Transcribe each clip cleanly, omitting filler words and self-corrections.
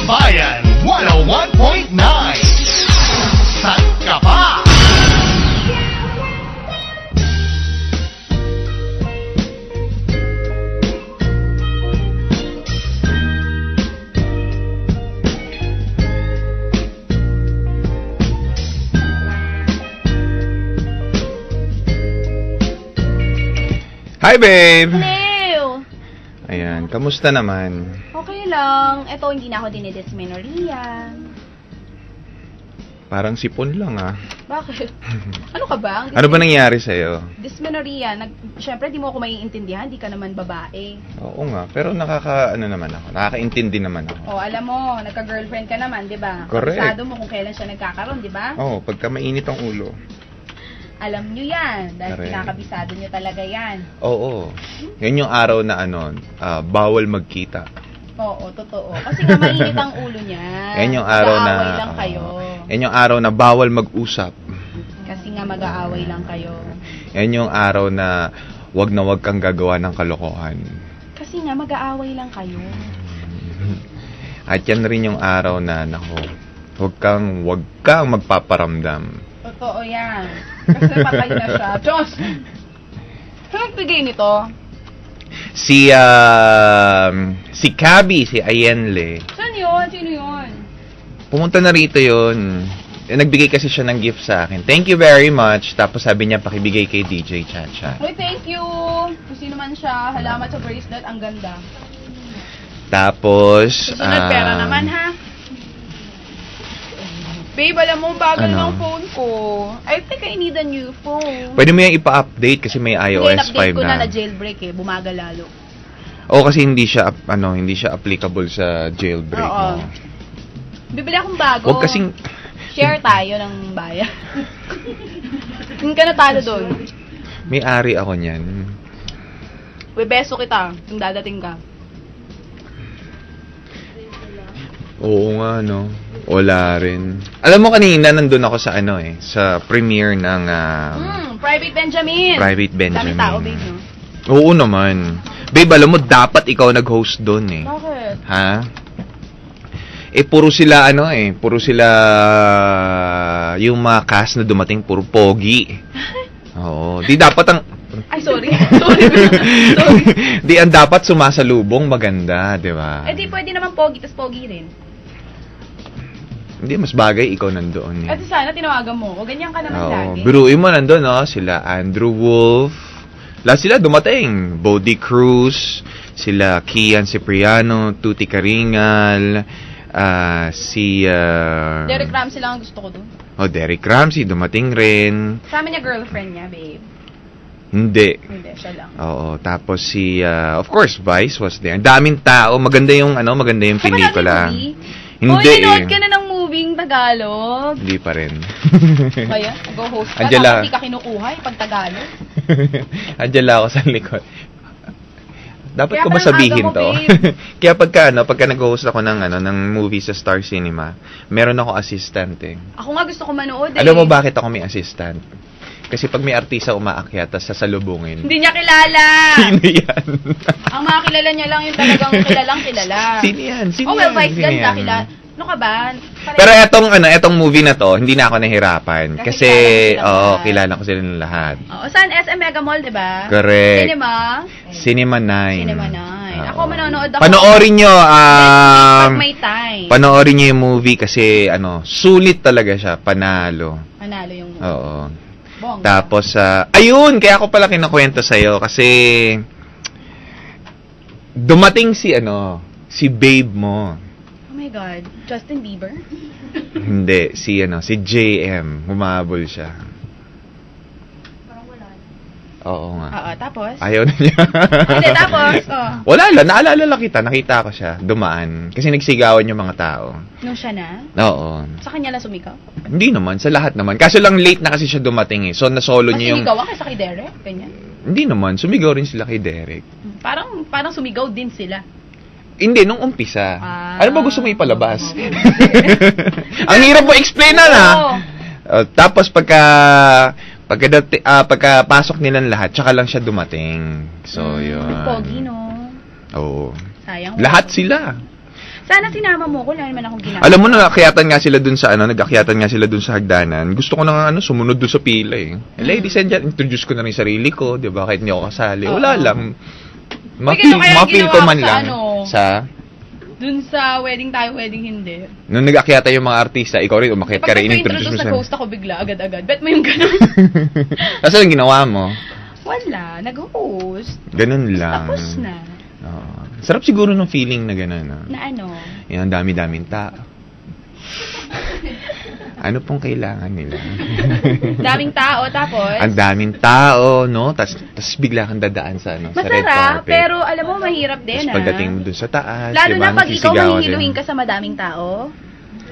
Bayan 101.9. Saan ka pa? Hi, babe! Hello! Ayan, kamusta naman? Okay lang. Ito, hindi na ako dinidismenorrhea. Parang sipon lang, ah. Bakit? Ano ka ba? Ano ba nangyari sa'yo? Dysmenorrhea. Siyempre, di mo ako maiintindihan. Di ka naman babae. Oo nga, pero nakakaintindi naman ako. O, alam mo, nagka-girlfriend ka naman, di ba? Correct. Kabisado mo kung kailan siya nagkakaroon, di ba? Oo, pagka mainit ang ulo. Alam nyo yan. Dahil Correct. pinakabisado nyo talaga yan. Oo. Yan yung araw na bawal magkita. Oo, totoo. Kasi nga mainit ang ulo niya. Yan yung araw na... Mag-aaway lang kayo. Yan yung araw na bawal mag-usap. Kasi nga mag-aaway lang kayo. Yan yung araw na wag kang gagawa ng kalokohan. Kasi nga mag-aaway lang kayo. At yan rin yung araw na, wag kang magpaparamdam. Totoo yan. Kasi patay na siya. Diyos! Saan nagbigay nito? Si Kabi, si Ayenle. Saan yun? Sino yun? Pumunta na rito yun. Nagbigay kasi siya ng gift sa akin. Thank you very much. Tapos sabi niya, pakibigay kay DJ Chacha. Uy, thank you! Kung sino man siya, salamat sa bracelet. Ang ganda. Tapos... Susunod pera naman, ha? Babe, alam mo, bagal Ano? ng phone ko. I think I need a new phone. Pwede mo yung ipa-update kasi may iOS 5 in-update ko na. na jailbreak eh. Bumagal lalo. Oo, kasi hindi siya applicable sa jailbreak Oo. mo. Bibili akong bago. Huwag kasing... Share tayo ng bayan. Hindi ka natalo doon. May ari ako niyan. Uy, beso kita. Kung dadating ka. Oo nga, no. Wala rin. Alam mo kanina, nandun ako sa sa premiere ng Private Benjamin. Private Benjamin. Daming tao, babe, no? Oo naman. Babe, alam mo, dapat ikaw nag-host doon eh. Bakit? Ha? Puro sila yung mga cast na dumating, puro pogi. Oo. Di dapat ang... Ay, sorry. Sorry. Di ang dapat sumasalubong maganda, di ba? Di pwede naman pogi, tas pogi rin. Hindi, mas bagay ikaw nandoon eh. At sana tinawagan mo. O ganyan ka naman lagi. Biruin mo nandoon, no? Sila Andrew Wolf. Lahat sila dumating. Bodie Cruz, sila Kian Cipriano, Tuti Karingal, si... Derek Ramsey lang ang gusto ko doon. Derek Ramsey, dumating rin. Kasama niya girlfriend niya, babe. Hindi. Hindi, siya lang. Oo, tapos si... of course, Vice was there. Ang daming tao. Maganda yung pelikula. Hindi nanood ka na ng moving Tagalog. Hindi pa rin. Kaya, go-host ka. Angela. Dapat di ka kinukuha pag Tagalog. Andiyan lang ako sa likod. Dapat Kaya ko ba parang sabihin aga mo, to? babe. Kaya pagka nag-host ako ng movie sa Star Cinema, meron ako assistant eh. Ako nga gusto ko manood eh. Alam mo bakit ako may assistant? Kasi pag may artista umaakyat, tapos sasalubungin. Hindi niya kilala. Sino yan? Ang mga kilala niya lang yung talagang kilalang kilala. Sino yan? Sino Oh, well, yan? Vice Sino ganda yan? kilala. Ano ka ba? Pero etong movie na to, hindi na ako nahirapan. Kasi kilala ko sila ng lahat. Oo, saan? SM Mega Mall, di ba? Correct. Cinema Cinema 9. Cinema 9. Ako manonood ako. Panoorin nyo, pag may time. panoorin nyo yung movie kasi, sulit talaga siya. Panalo. Manalo yung Oo. bongga. Tapos, ayun, kaya ako pala kinukwento sa'yo kasi dumating si babe mo. Oh my God. Justin Bieber? Hindi, si JM. Humabol siya. Parang wala. Oo nga. Oo, tapos? Ayaw na niya. Hindi, tapos? Oh. Wala lang, naalala lang kita. Nakita ko siya, dumaan. Kasi nagsigawan yung mga tao. Nung siya na? Oo. Sa kanya lang sumigaw? Hindi naman, sa lahat naman. Kaso lang late na kasi siya dumating eh. So, nasolo Mas niya yung... sumigaw kaysa kay Derek? Ganyan? Hindi naman, sumigaw rin sila kay Derek. Parang sumigaw din sila. Hindi, nung umpisa. Ah. Ano ba gusto mo ipalabas? Ang hirap mo explain na na. Tapos pagkapasok nilang lahat, tsaka lang siya dumating. So, yun. Pogi, no? Oo. Sayang. Lahat sila. Sana sinama mo ko, wala naman akong ginagawa. Alam mo, nag-akyatan nga sila dun sa hagdanan. Gusto ko na nga, sumunod dun sa pila eh. Ladies and gentlemen, introduce ko na rin sarili ko, di ba? Kahit hindi ako kasali. Wala lang. Ma-feel ko man lang. Sa? Dun sa wedding tayo, wedding hindi. Nung nag-akyata yung mga artista, ikaw rin umakyat ka rin, in-introduce mo nag-host ako bigla, agad-agad. Bet mo yung ganun? Kasi yung ginawa mo? Wala, nag-host. Ganun lang. Tapos na. Sarap siguro ng feeling na gano'n. Na ano? Yung ang dami-daming tao. Ano pong kailangan nila? Daming tao, tapos? Ang daming tao, no? Tas bigla kang dadaan sa, sa red masarap, carpet. pero alam mo, mahirap din, Tapos pagdating mo dun sa taas, lalo diba, na pag ikaw nagsisigawan mahihiluhin din. ka sa madaming tao.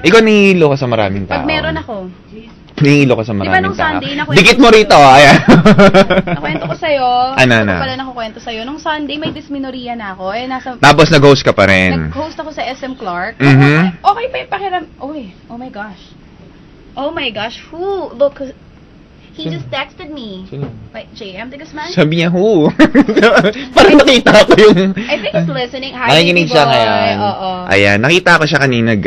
Ikaw nahihilo ka sa maraming tao. Pag meron ako. Nahihilo ka sa maraming nung tao. Sunday, nakwento Dikit mo ko rito, ayan. Nakwento ko sa'yo. Ano Gusto na? ko pala nakukwento sa'yo. Nung Sunday, may dysmenorrhea na ako. Tapos nag-host ka pa rin. Nag-host ako sa SM Clark. Mhm. Okay pa yung pakiram. Oh my gosh. Oh my gosh. Who? Look, he just texted me. Sino? Wait, JM de Guzman? Sabi niya, who? Parang nakita ko yung... I think he's listening. Hi, Nakikinig baby siya boy. ngayon. Oo. Ayan, nakita ko siya kanina,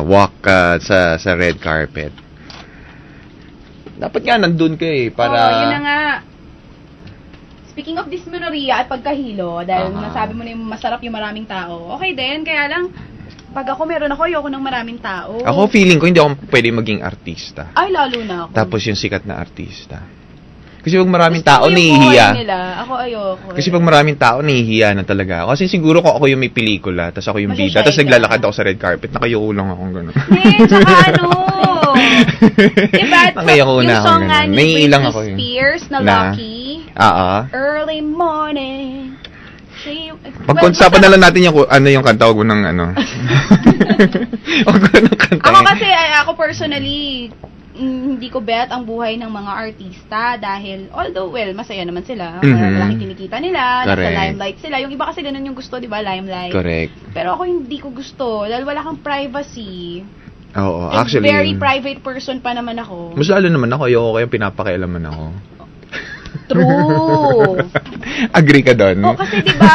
walk sa red carpet. Dapat nga, nandun ka eh, para... Yun na nga. Speaking of dysmenorrhea at pagkahilo, dahil nasabi mo na yung masarap yung maraming tao, okay din, kaya lang, pag ako meron ako, ayoko ng maraming tao. Ako feeling ko, hindi ako pwede maging artista. Ay, lalo na ako. Tapos yung sikat na artista. Kasi pag maraming Gusto tao, ko yung nahihiya. buhay nila. Ako ayoko. Kasi pag maraming tao, nahihiya na talaga ako. Kasi siguro kung ako yung may pelikula, tapos ako yung bida, tapos naglalakad ako sa red carpet, nakayuko lang akong gano'n. Tsaka ano? Diba? Nakayuko na yung ako song nga gano'n. ni Naiilang Britney ako yun. Spears na Na? Lucky. Early morning. Pagkonsapan na lang natin yung kanta, huwag mo ng huwag mo ng kanta. Ako kasi, ako personally, hindi ko bet ang buhay ng mga artista dahil, although, well, masaya naman sila. Malaking kinikita nila, nasa limelight sila. Yung iba kasi ganun yung gusto, di ba? Limelight. Correct. Pero ako hindi ko gusto dahil wala kang privacy. Oo, And actually. very private person pa naman ako. Mas lalo naman ako, ayoko kayong pinapakialaman ako. True. Agree ka doon? Kasi diba,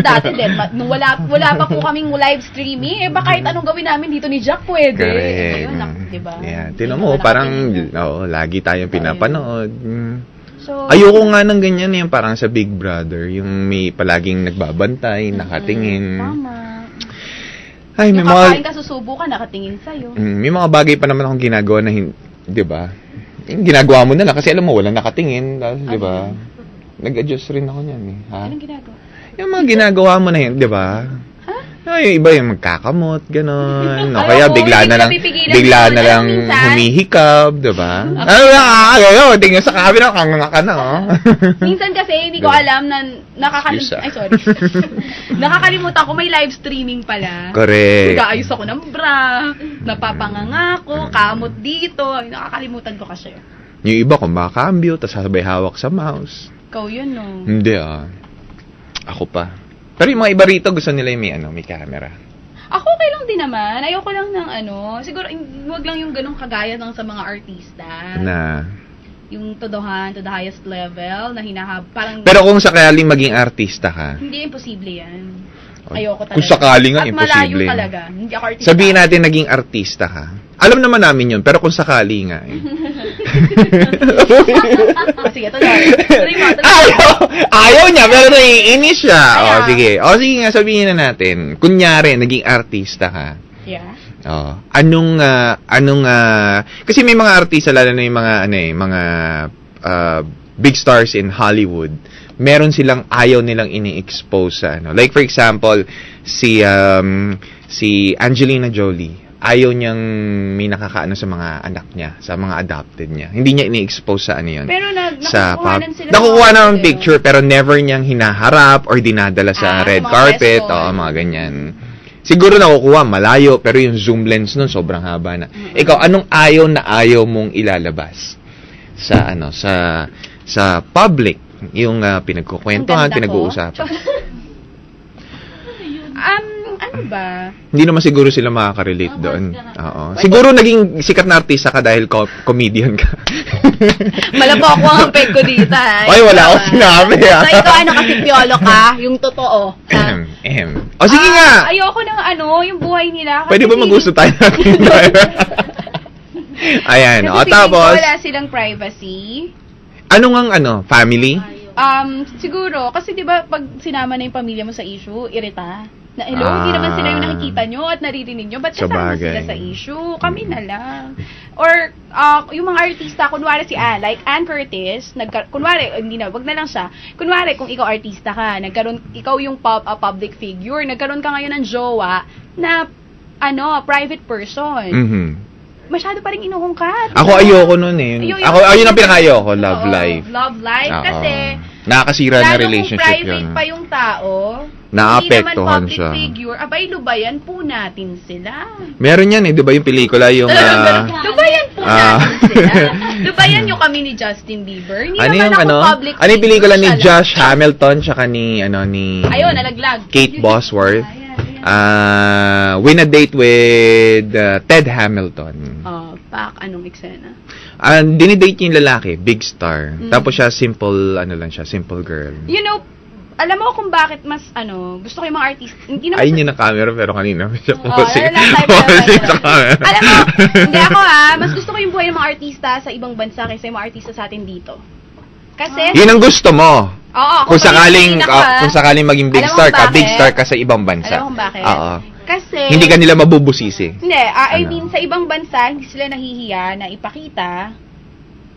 dati din, nung wala pa po kaming live streaming, kahit anong gawin namin dito ni Jack pwede. Correct. Ayun, diba? Yeah. Tinan mo, parang, lagi tayong pinapanood. So, ayoko nga ng ganyan yung parang sa Big Brother, yung may palaging nagbabantay, nakatingin. Tama. Ay, may yung mga... kakain ka, susubo ka, nakatingin sa'yo. May mga bagay pa naman akong ginagawa na, di ba? Yung ginagawa mo na lang kasi alam mo, walang nakatingin, di ba? Nag-adjust rin ako niyan eh. Ha? Anong ginagawa? Yung mga ginagawa mo na yun, di ba? Yung iba yung magkakamot, gano'n. O kaya bigla na lang humihikab, di ba? Tingnan sa camera, kanga ka na, oh. Minsan kasi, hindi ko alam na nakakalimutan ko may live streaming pala. Correct. Nag-aayos ako ng bra, napapanganga ko, kamot dito, nakakalimutan ko kasi. Yung iba kumakambyo, tapos sabay hawak sa mouse. Ikaw yun, no? Hindi, Ako pa. Pero yung mga iba rito, gusto nila yung may camera. Ako okay lang din naman. Ayoko lang ng siguro, wag lang yung ganong kagaya ng sa mga artista. Na? Yung to the highest level, na parang... Pero kung sakaling maging artista ka? Hindi, imposible yan. Ayoko talaga. Kung sakali nga, at imposible. At malayo talaga. Hindi ako artista. Sabihin natin naging artista ka. Alam naman namin yun, pero kung sakali nga eh. Sige, tuloy. Ayaw niya, pero naiinis siya. Sige nga, sabihin na natin. Kunyari, naging artista ka. Yeah. Kasi may mga artista, lalo na yung mga big stars in Hollywood, meron silang ayaw nilang ini-expose sa Like for example, si Angelina Jolie. Ayaw niyang may nakakaano sa mga anak niya, sa mga adopted niya. Hindi niya ini-expose sa yun. Pero nakukuha sila. Nakukuha ng picture, pero never niyang hinaharap or dinadala sa red carpet. Mga ganyan. Siguro nakukuha, malayo, pero yung zoom lens nun, sobrang haba na. Ikaw, anong ayaw mong ilalabas? Sa public, yung pinagkukwentuhan, pinag-uusapan. Ano ba? Hindi naman siguro sila makaka-relate doon. Oo. Siguro naging sikat na artista ka dahil comedian ka. Malapok ko ang peg ko dito. Ay, wala akong sinabi. So, ikaw ano kasi piolo ka? Yung totoo. O, sige nga. Ayoko ng yung buhay nila. Pwede ba mag-gusto tayo natin? Ayan. O, tapos. Wala silang privacy. Ano ngang family? Siguro, kasi di ba pag sinama na yung pamilya mo sa issue, irita. Na, hello, hindi naman sila yung nakikita nyo at naririnig nyo. Ba't kasama sila sa issue? Kami na lang. Or, yung mga artista, kunwari si Ann, like Ann Curtis, kunwari, wag na lang siya. Kunwari, kung ikaw artista ka, ikaw yung public figure, nagkaroon ka ngayon ng jowa na, private person. Mm-hmm. Masyado pa rin inuungkat. Ako ayoko nun eh. Ayun ang pinaka-ayoko, love life. Love life, kasi nakakasira na relationship kung private yun. pa yung tao, naapektuhan hindi siya. naman public figure, abay, lubayan po natin sila. Meron yan eh, di ba yung pelikula yung... lubayan po natin sila. Lubayan nyo kami ni Justin Bieber. Hindi naman ako public figure. Ano yung pelikula ni Josh Hamilton tsaka ni ayun, nalaglag. Kate Bosworth? Win a Date with Ted Hamilton. Anong eksena? Dinidate yung lalaki, big star. Tapos siya simple girl. You know, alam mo kung bakit mas gusto ko yung mga artist. Ayun yung na-camera pero kanina siya po alam mo, hindi ako mas gusto ko yung buhay ng mga artista sa ibang bansa kaysa yung mga artista sa atin dito. Kasi yun ang gusto mo. Oo, kung sakaling maging big star ka sa ibang bansa. Alam mo kung bakit? Oo. Kasi hindi ka nila mabubusisi. Hindi, I mean sa ibang bansa hindi sila nahihiya na ipakita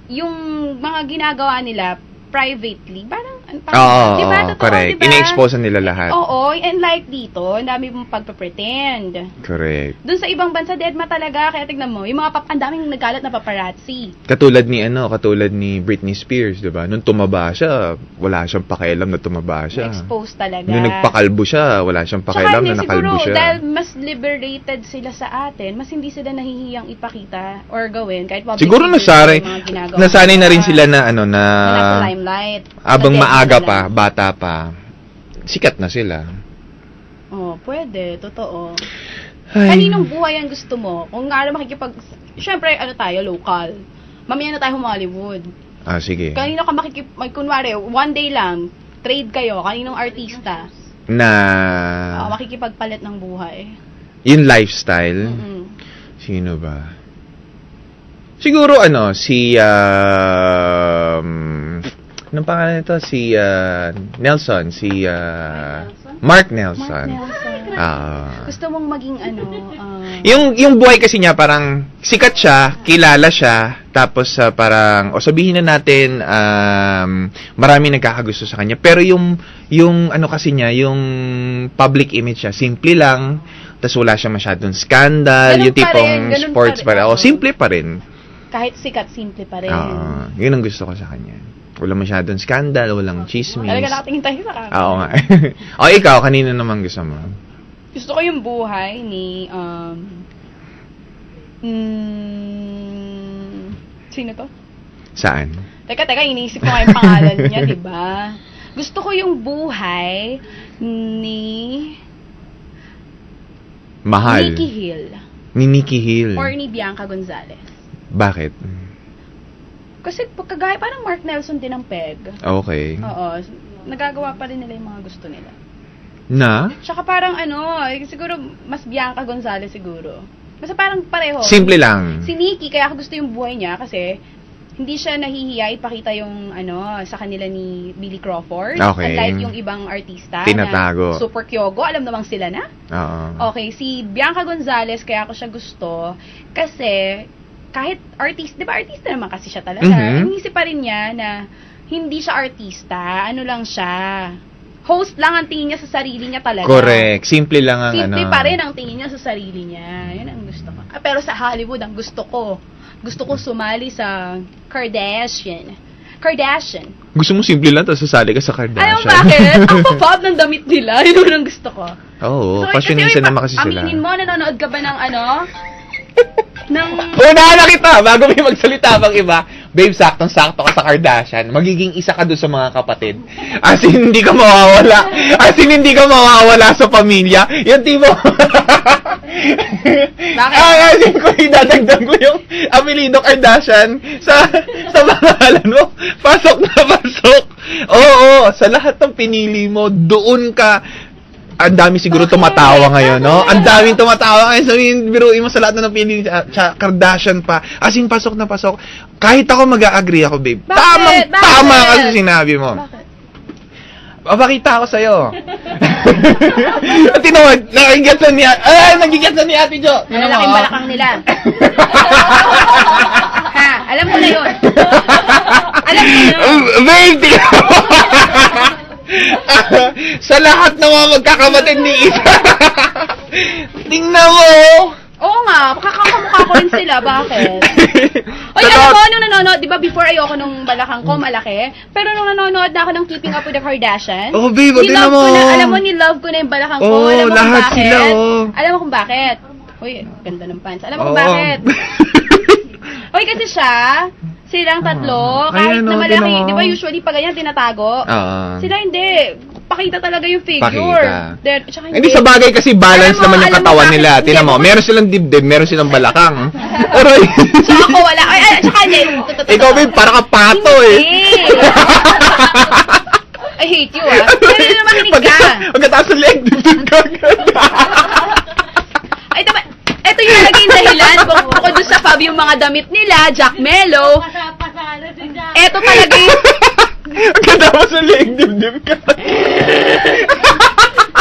yung mga ginagawa nila privately. Parang diba, totoo, correct. Diba? Ina-expose nila lahat. Oo, and like dito, ang dami mong pagpa-pretend. Correct. Doon sa ibang bansa, deadma talaga. Kaya tignan mo, yung mga ang daming nagalat na paparazzi. Katulad ni Britney Spears, diba? Nung tumaba siya, wala siyang pakialam na tumaba siya. Exposed talaga. Nung nagpakalbo siya, wala siyang pakialam na nakalbo siya. Siguro, dahil mas liberated sila sa atin, mas hindi sila nahihiyang ipakita or gawin. Kahit siguro nasanay na rin sila na nasa limelight. Abang maaga pa, bata pa, sikat na sila. Pwede, totoo. Kaninong buhay ang gusto mo? Kung nga siyempre, tayo, local. Mamaya na tayo Hollywood. Sige. Kanino ka kunwari, one day lang, trade kayo, kaninong artista? Makikipagpalit ng buhay. Yung lifestyle? Sino ba? Siguro, anong pangalan nito? Si Nelson. Mark Nelson. Gusto mong maging yung buhay kasi niya parang sikat siya, kilala siya, tapos parang sabihin na natin marami nagkakagusto sa kanya, pero yung kasi niya, yung public image niya, simple lang, tapos wala siya masyadong scandal, yung tipong sports pa rin. Simple pa rin. Kahit sikat, simple pa rin. Yun ang gusto ko sa kanya. Wala masyadong scandal, walang chismis. Talaga nakatingin tayo sa camera. Oo nga. Ikaw, kanina naman gusto mo? Gusto ko yung buhay ni, sino to? Saan? Teka, iniisip ko nga yung pangalan niya, diba? Gusto ko yung buhay ni... Mahal. Nikki Hill. Ni Nikki Hill. Or ni Bianca Gonzalez. Bakit? Kasi kagaya parang Mark Nelson din ang peg. Okay. Oo. Nagagawa pa rin nila yung mga gusto nila. Na? Tsaka parang siguro mas Bianca Gonzalez siguro. Basta parang pareho. Simple lang. Si Nikki, kaya ako gusto yung buhay niya kasi hindi siya nahihiya ipakita yung sa kanila ni Billy Crawford. Okay. Unlike yung ibang artista tinatago. Na super kyogo. Alam namang sila na. Oo. Okay, si Bianca Gonzalez, kaya ako siya gusto kasi kahit artist, di ba artista naman kasi siya talaga. Inisip pa rin niya na hindi siya artista, lang siya. Host lang ang tingin niya sa sarili niya talaga. Correct. Simple lang ang Simple pa rin ang tingin niya sa sarili niya. Yun ang gusto ko. Pero sa Hollywood, ang gusto ko sumali sa Kardashian. Gusto mo simple lang, tapos sasali ka sa Kardashian. Ayaw, bakit? Ang papab ng damit nila. Yun ang gusto ko. Oo, fashionista naman kasi sila. Aminin mo, nanonood ka ba ng Unahan na kita, bago may magsalita pang iba, babe, saktong-sakto ka sa Kardashian. Magiging isa ka doon sa mga kapatid. As in, hindi ka mawawala. As in, hindi ka mawawala sa pamilya. Yung tipo... Bakit? As in, kung idadagdag mo yung apelido Kardashian sa pangalan mo, pasok na pasok. Oo, sa lahat ng pinili mo, doon ka. Ang dami siguro tumatawa ngayon, no? Ang daming tumatawa ngayon. Sabihin, biruin mo sa lahat na napili Kardashian pa. As in, pasok na pasok. Kahit ako mag-a-agree ako, babe. Bakit? Tama kasi sinabi mo. Bakit? Papakita ako sa'yo. Tinawag, nagigets na ni Ate Jo. Malalaking balakang nila. Ha, alam ko na yun. Alam ko na yun. Babe, tingnan mo. Sa lahat ng mga magkakabatid ni Isa. Tingnan mo. Oo nga, kakakamukha ko rin sila. Bakit? Oy, alam mo, nung nanonood, di ba before ayoko nung balakang ko, malaki? Pero nung nanonood na ako ng Keeping Up with the Kardashians, oh, babe, tingnan mo. Alam mo, nilove ko na yung balakang ko. Oh, Alam mo lahat kung bakit? sila, oh. Alam mo kung bakit? Uy, ganda ng pants. Alam mo kung Oo. bakit? Uy, kasi silang tatlo, kahit Ayan, na oh, malaki, tingnan mo. di ba usually pag ganyan tinatago? Sila hindi. Pakita talaga yung figure. Pakita. Tsaka Hindi sa bagay kasi balance Alam mo, naman yung alam mo katawan bakit? nila. Hindi Tingnan mo, ako- meron silang dibdib, meron silang balakang. Aray. So ako wala. Ay, tsaka hindi. Ikaw, babe, para ka pato eh. I hate you, ah. Pero naman makinig ka. Pagkataas ng leg, dibdib ka. Ay, tama. Ito yung naging dahilan bukod doon sa Fab yung mga damit nila, Jack Mello. Ito talaga yung... Pagkataas ng leg, dibdib ka.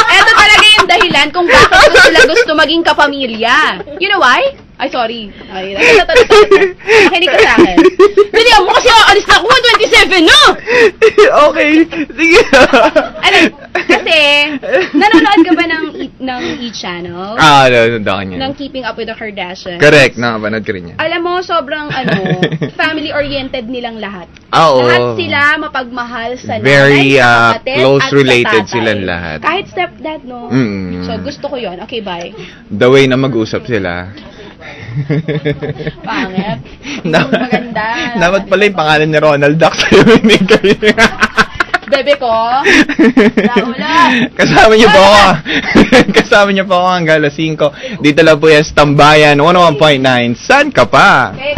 Ito talaga yung dahilan kung bakit ko sila gusto maging kapamilya. You know why? Ay, sorry. Ay, makinig ka sa akin. Hindi mo kasi alis na ako 27, no? Okay, sige. Ano, kasi, nanonood ka ba ng E-Channel? Nanonood niya. Ng Keeping Up with the Kardashians? Correct, nakapanood ko rin yan. Alam mo, sobrang family-oriented nilang lahat. Oo. Lahat sila mapagmahal sa Very, nanay, sa kapatid, close at sa related tatay. silang lahat. Kahit stepdad, no? Mm. So, gusto ko yon. Okay, bye. The way na mag-usap sila. Pangit. Hindi maganda. Dapat pala yung pangalan ni Ronald Duck sa'yo. Hindi kayo. Bebe ko. Wala. Kasama niyo po ako. Kasama niyo po ako hanggang alas 5. Dito lang po yan sa Tambayan 101.9. Saan ka pa? Okay.